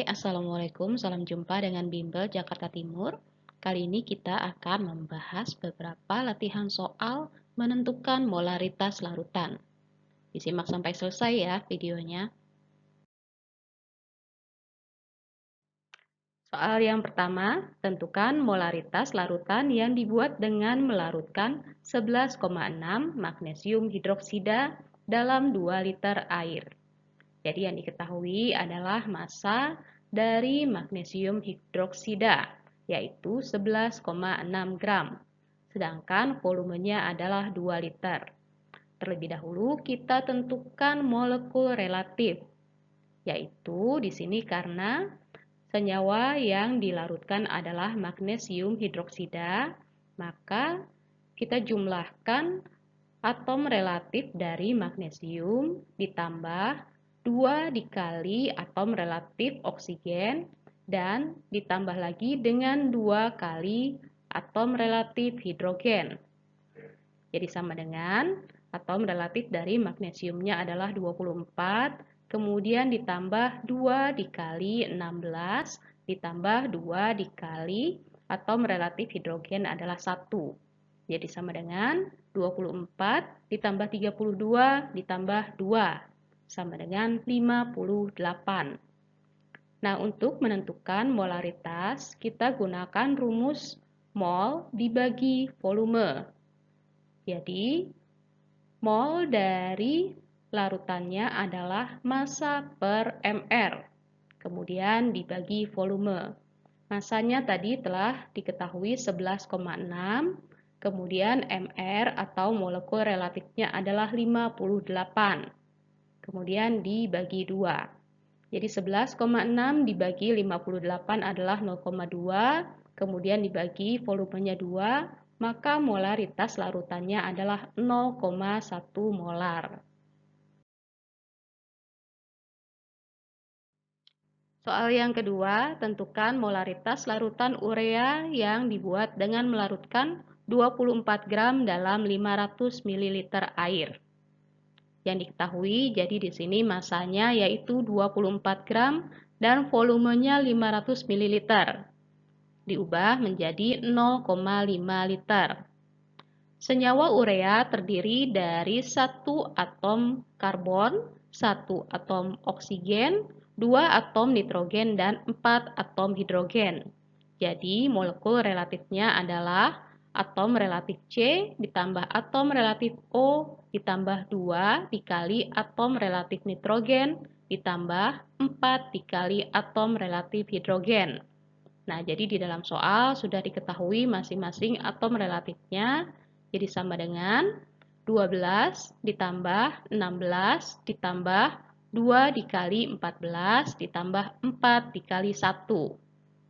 Assalamualaikum. Salam jumpa dengan Bimbel Jakarta Timur. Kali ini kita akan membahas beberapa latihan soal menentukan molaritas larutan. Disimak sampai selesai ya videonya. Soal yang pertama, tentukan molaritas larutan yang dibuat dengan melarutkan 11,6 magnesium hidroksida dalam 2 liter air. Jadi yang diketahui adalah massa dari magnesium hidroksida, yaitu 11,6 gram. Sedangkan volumenya adalah 2 liter. Terlebih dahulu kita tentukan molekul relatif, yaitu di sini karena senyawa yang dilarutkan adalah magnesium hidroksida, maka kita jumlahkan atom relatif dari magnesium ditambah 2 dikali atom relatif oksigen dan ditambah lagi dengan 2 kali atom relatif hidrogen. Jadi sama dengan atom relatif dari magnesiumnya adalah 24, kemudian ditambah 2 dikali 16, ditambah 2 dikali atom relatif hidrogen adalah 1. Jadi sama dengan 24 ditambah 32 ditambah 2, sama dengan 58. Nah, untuk menentukan molaritas, kita gunakan rumus mol dibagi volume. Jadi, mol dari larutannya adalah massa per mr, kemudian dibagi volume. Massanya tadi telah diketahui 11,6, kemudian mr atau molekul relatifnya adalah 58, kemudian dibagi 2. Jadi 11,6 dibagi 58 adalah 0,2, kemudian dibagi volumenya 2, maka molaritas larutannya adalah 0,1 molar. Soal yang kedua, tentukan molaritas larutan urea yang dibuat dengan melarutkan 24 gram dalam 500 ml air. Yang diketahui, jadi di sini massanya yaitu 24 gram dan volumenya 500 ml. Diubah menjadi 0,5 liter. Senyawa urea terdiri dari 1 atom karbon, 1 atom oksigen, 2 atom nitrogen, dan 4 atom hidrogen. Jadi molekul relatifnya adalah atom relatif C ditambah atom relatif O ditambah 2 dikali atom relatif nitrogen ditambah 4 dikali atom relatif hidrogen. Nah, jadi di dalam soal sudah diketahui masing-masing atom relatifnya. Jadi sama dengan 12 ditambah 16 ditambah 2 dikali 14 ditambah 4 dikali 1.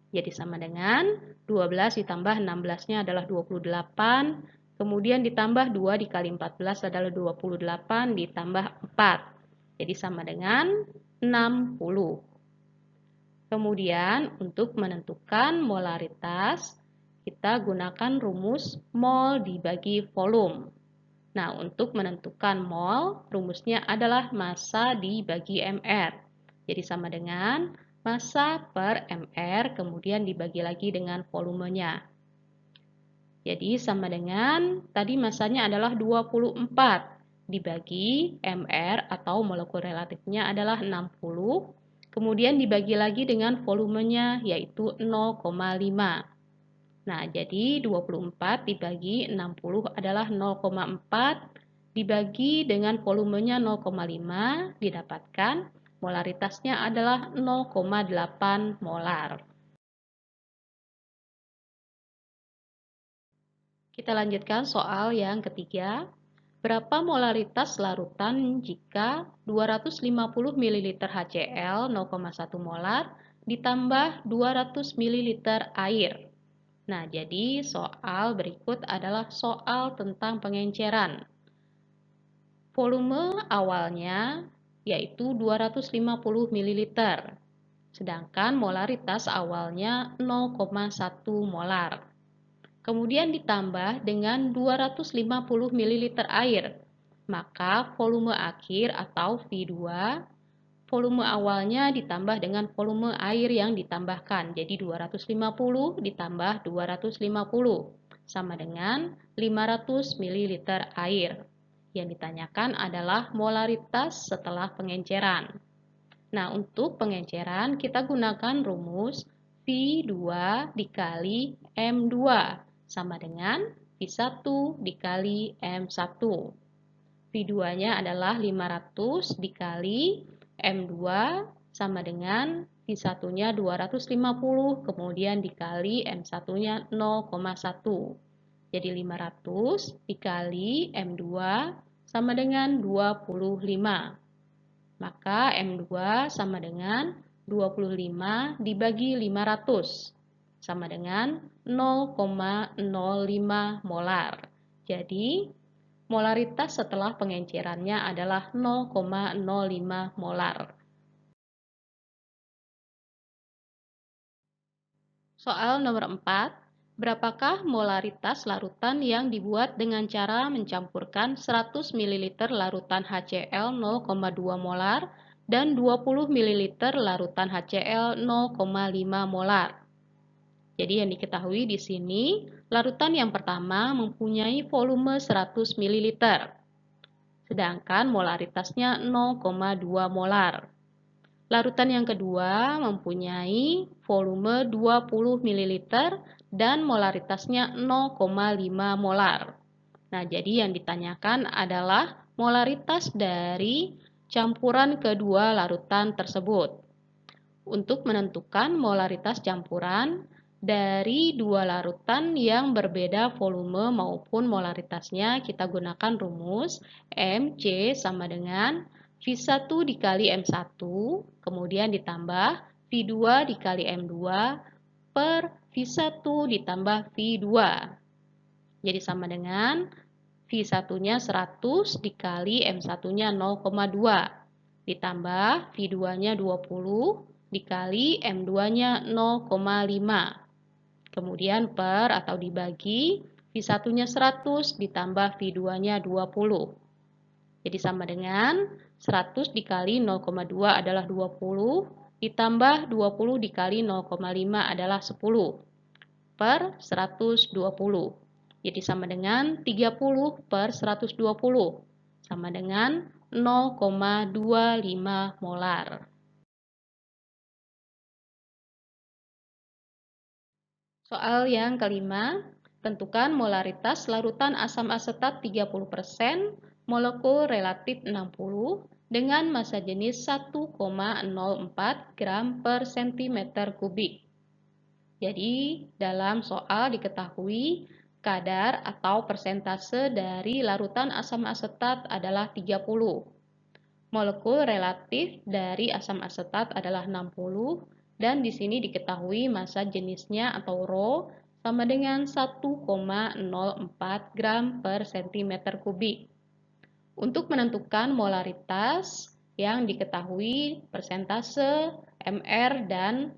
Jadi sama dengan 12 ditambah 16-nya adalah 28, kemudian ditambah 2 dikali 14 adalah 28 ditambah 4. Jadi sama dengan 60. Kemudian untuk menentukan molaritas, kita gunakan rumus mol dibagi volume. Nah, untuk menentukan mol, rumusnya adalah massa dibagi mr. Jadi sama dengan massa per mr, kemudian dibagi lagi dengan volumenya. Jadi sama dengan, tadi massanya adalah 24, dibagi mr atau molekul relatifnya adalah 60, kemudian dibagi lagi dengan volumenya yaitu 0,5. Nah, jadi 24 dibagi 60 adalah 0,4, dibagi dengan volumenya 0,5, didapatkan molaritasnya adalah 0,8 molar. Kita lanjutkan soal yang ketiga. Berapa molaritas larutan jika 250 ml HCl 0,1 molar ditambah 200 ml air? Nah, jadi soal berikut adalah soal tentang pengenceran. Volume awalnya yaitu 250 ml, sedangkan molaritas awalnya 0,1 molar. Kemudian ditambah dengan 250 ml air, maka volume akhir atau V2 volume awalnya ditambah dengan volume air yang ditambahkan. Jadi 250 ditambah 250 sama dengan 500 ml air. Yang ditanyakan adalah molaritas setelah pengenceran. Nah, untuk pengenceran kita gunakan rumus V2 dikali M2 sama dengan V1 dikali M1. V2-nya adalah 500 dikali M2 sama dengan V1-nya 250, kemudian dikali M1-nya 0,1. Jadi 500 dikali M2 sama dengan 25. Maka M2 sama dengan 25 dibagi 500 sama dengan 0,05 molar. Jadi molaritas setelah pengencerannya adalah 0,05 molar. Soal nomor 4. Berapakah molaritas larutan yang dibuat dengan cara mencampurkan 100 ml larutan HCl 0,2 molar dan 20 ml larutan HCl 0,5 molar? Jadi yang diketahui di sini, larutan yang pertama mempunyai volume 100 ml, sedangkan molaritasnya 0,2 molar. Larutan yang kedua mempunyai volume 20 ml dan molaritasnya 0,5 molar. Nah, jadi yang ditanyakan adalah molaritas dari campuran kedua larutan tersebut. Untuk menentukan molaritas campuran dari dua larutan yang berbeda volume maupun molaritasnya, kita gunakan rumus Mc sama dengan V1 dikali M1, kemudian ditambah V2 dikali M2 per V1 ditambah V2. Jadi sama dengan V1-nya 100 dikali M1-nya 0,2, ditambah V2-nya 20 dikali M2-nya 0,5. Kemudian per atau dibagi V1-nya 100 ditambah V2-nya 20. Jadi sama dengan 100 dikali 0,2 adalah 20, ditambah 20 dikali 0,5 adalah 10, per 120. Jadi sama dengan 30 per 120, sama dengan 0,25 molar. Soal yang kelima, tentukan molaritas larutan asam asetat 30%, molekul relatif 60, dengan massa jenis 1,04 gram per cm kubik. Jadi, dalam soal diketahui kadar atau persentase dari larutan asam asetat adalah 30. Molekul relatif dari asam asetat adalah 60 dan di sini diketahui massa jenisnya atau Rho sama dengan 1,04 gram per cm kubik. Untuk menentukan molaritas yang diketahui persentase, MR, dan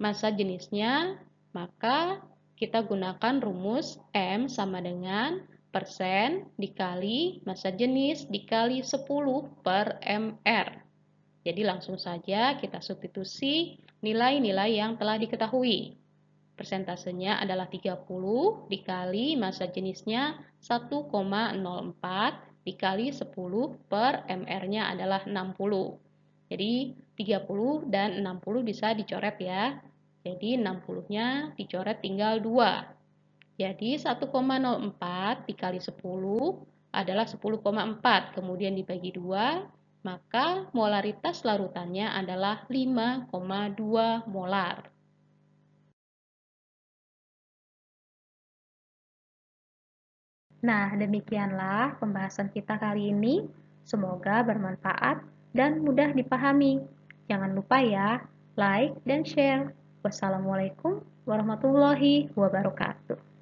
massa jenisnya, maka kita gunakan rumus M sama dengan persen dikali massa jenis dikali 10 per MR. Jadi langsung saja kita substitusi nilai-nilai yang telah diketahui. Persentasenya adalah 30 dikali massa jenisnya 1,04 dikali 10 per MR-nya adalah 60. Jadi 30 dan 60 bisa dicoret ya. Jadi 60-nya dicoret tinggal 2. Jadi 1,04 dikali 10 adalah 10,4. Kemudian dibagi 2, maka molaritas larutannya adalah 5,2 molar. Nah, demikianlah pembahasan kita kali ini. Semoga bermanfaat dan mudah dipahami. Jangan lupa ya, like dan share. Wassalamualaikum warahmatullahi wabarakatuh.